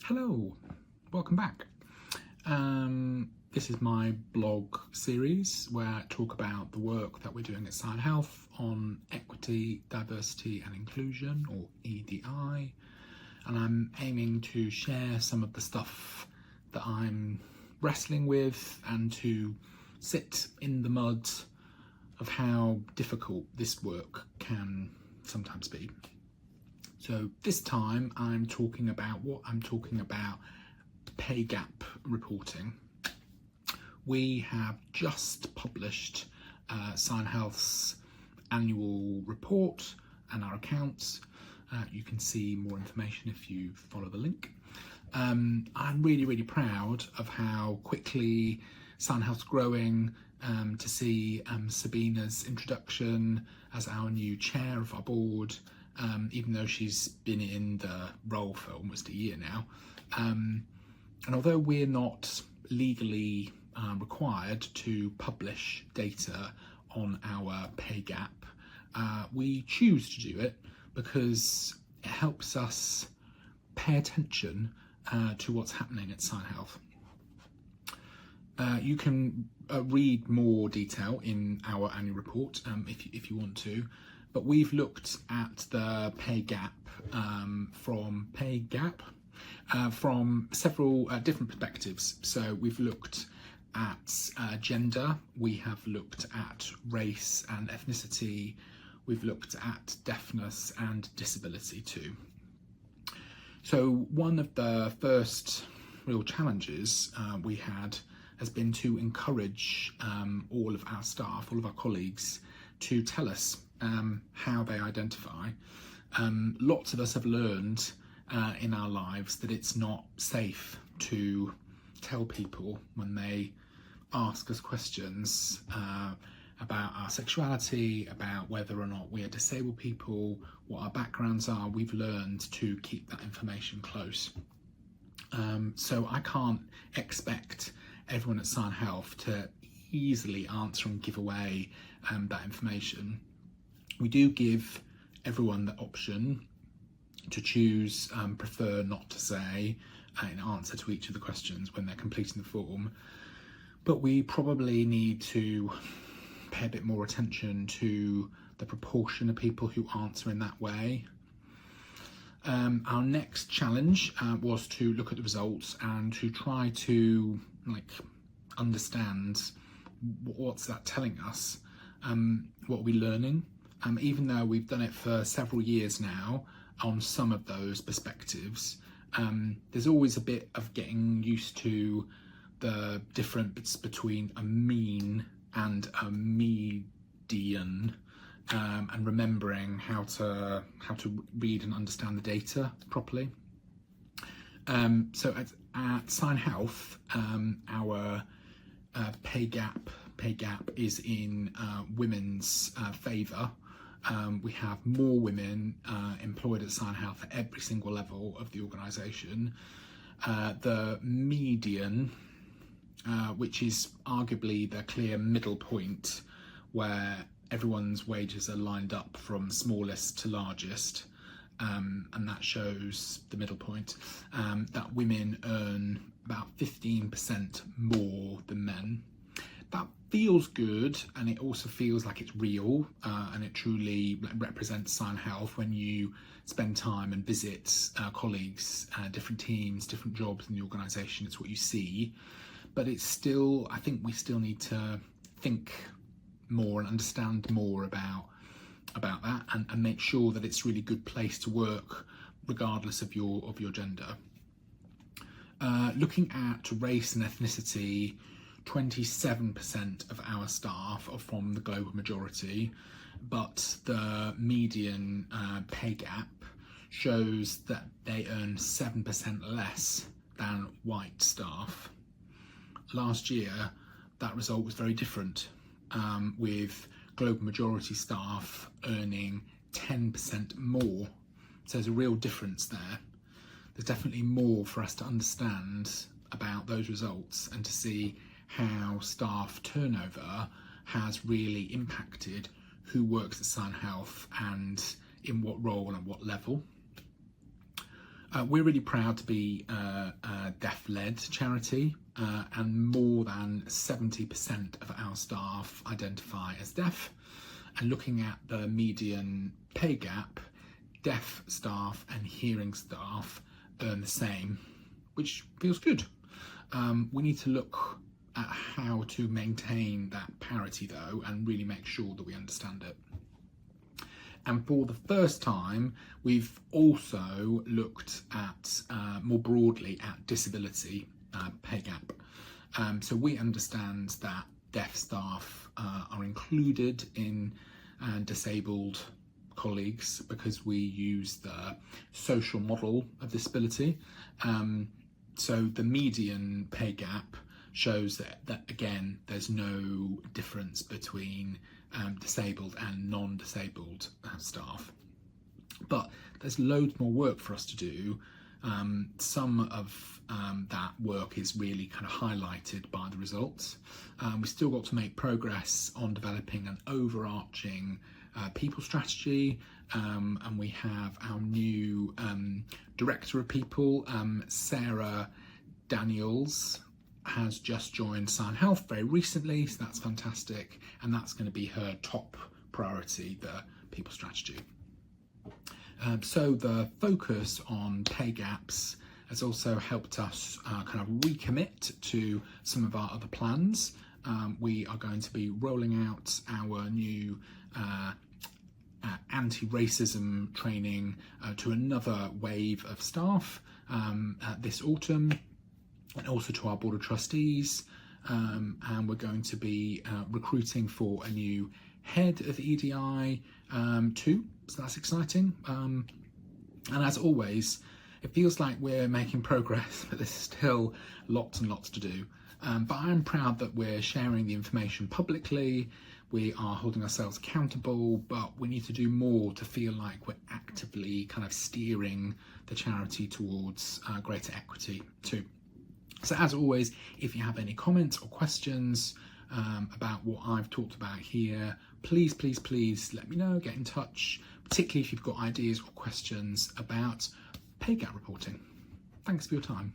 Hello, welcome back. This is my blog series where I talk about the work that we're doing at SignHealth on equity, diversity and inclusion, or EDI, and I'm aiming to share some of the stuff that I'm wrestling with and to sit in the mud of how difficult this work can sometimes be. So this time I'm talking about pay gap reporting. We have just published SignHealth's annual report and our accounts. You can see more information if you follow the link. I'm really proud of how quickly SignHealth's growing, to see Sabina's introduction as our new chair of our board. Even though she's been in the role for almost a year now. And although we're not legally required to publish data on our pay gap, we choose to do it because it helps us pay attention to what's happening at SignHealth. You can read more detail in our annual report if you want to. But we've looked at the pay gap from several different perspectives. So we've looked at gender, we have looked at race and ethnicity, we've looked at deafness and disability too. So one of the first real challenges we had has been to encourage all of our staff, all of our colleagues, to tell us how they identify. Lots of us have learned in our lives that it's not safe to tell people when they ask us questions about our sexuality, about whether or not we are disabled people, what our backgrounds are. We've learned to keep that information close. So I can't expect everyone at SignHealth to easily answer and give away that information. We do give everyone the option to choose prefer not to say in answer to each of the questions when they're completing the form, but we probably need to pay a bit more attention to the proportion of people who answer in that way. Our next challenge was to look at the results and to try to understand what's that telling us, what are we learning, even though we've done it for several years now on some of those perspectives. There's always a bit of getting used to the difference between a mean and a median, and remembering how to read and understand the data properly. So at SignHealth, our pay gap is in women's favour. We have more women employed at SignHealth at every single level of the organisation. The median, which is arguably the clear middle point where everyone's wages are lined up from smallest to largest, and that shows the middle point, that women earn about 15% more than men. That feels good, and it also feels like it's real, and it truly represents SignHealth when you spend time and visit colleagues, different teams, different jobs in the organisation. It's what you see, but it's still, I think we still need to think more and understand more about that, and make sure that it's a really good place to work regardless of your gender. Looking at race and ethnicity, 27% of our staff are from the global majority, but the median pay gap shows that they earn 7% less than white staff. Last year, that result was very different, with global majority staff earning 10% more. So there's a real difference there. There's definitely more for us to understand about those results and to see how staff turnover has really impacted who works at SignHealth and in what role and what level. We're really proud to be a deaf-led charity, and more than 70% of our staff identify as deaf. And looking at the median pay gap, deaf staff and hearing staff earn the same, which feels good. We need to look at how to maintain that parity though, and really make sure that we understand it. And for the first time, we've also looked at more broadly at disability pay gap. So we understand that deaf staff are included in disabled colleagues because we use the social model of disability. So the median pay gap shows that again, there's no difference between disabled and non-disabled staff. But there's loads more work for us to do. Some of that work is really kind of highlighted by the results. We've still got to make progress on developing an overarching people strategy, and we have our new Director of People, Sarah Daniels, has just joined SignHealth very recently, so that's fantastic, and that's going to be her top priority, the people strategy. So the focus on pay gaps has also helped us kind of recommit to some of our other plans. We are going to be rolling out our new anti-racism training to another wave of staff this autumn, and also to our Board of Trustees, and we're going to be recruiting for a new head of EDI too, so that's exciting. And as always, it feels like we're making progress, but there's still lots and lots to do. But I'm proud that we're sharing the information publicly, we are holding ourselves accountable, but we need to do more to feel like we're actively kind of steering the charity towards greater equity too. So as always, if you have any comments or questions about what I've talked about here, please let me know, get in touch, particularly if you've got ideas or questions about pay gap reporting. Thanks for your time.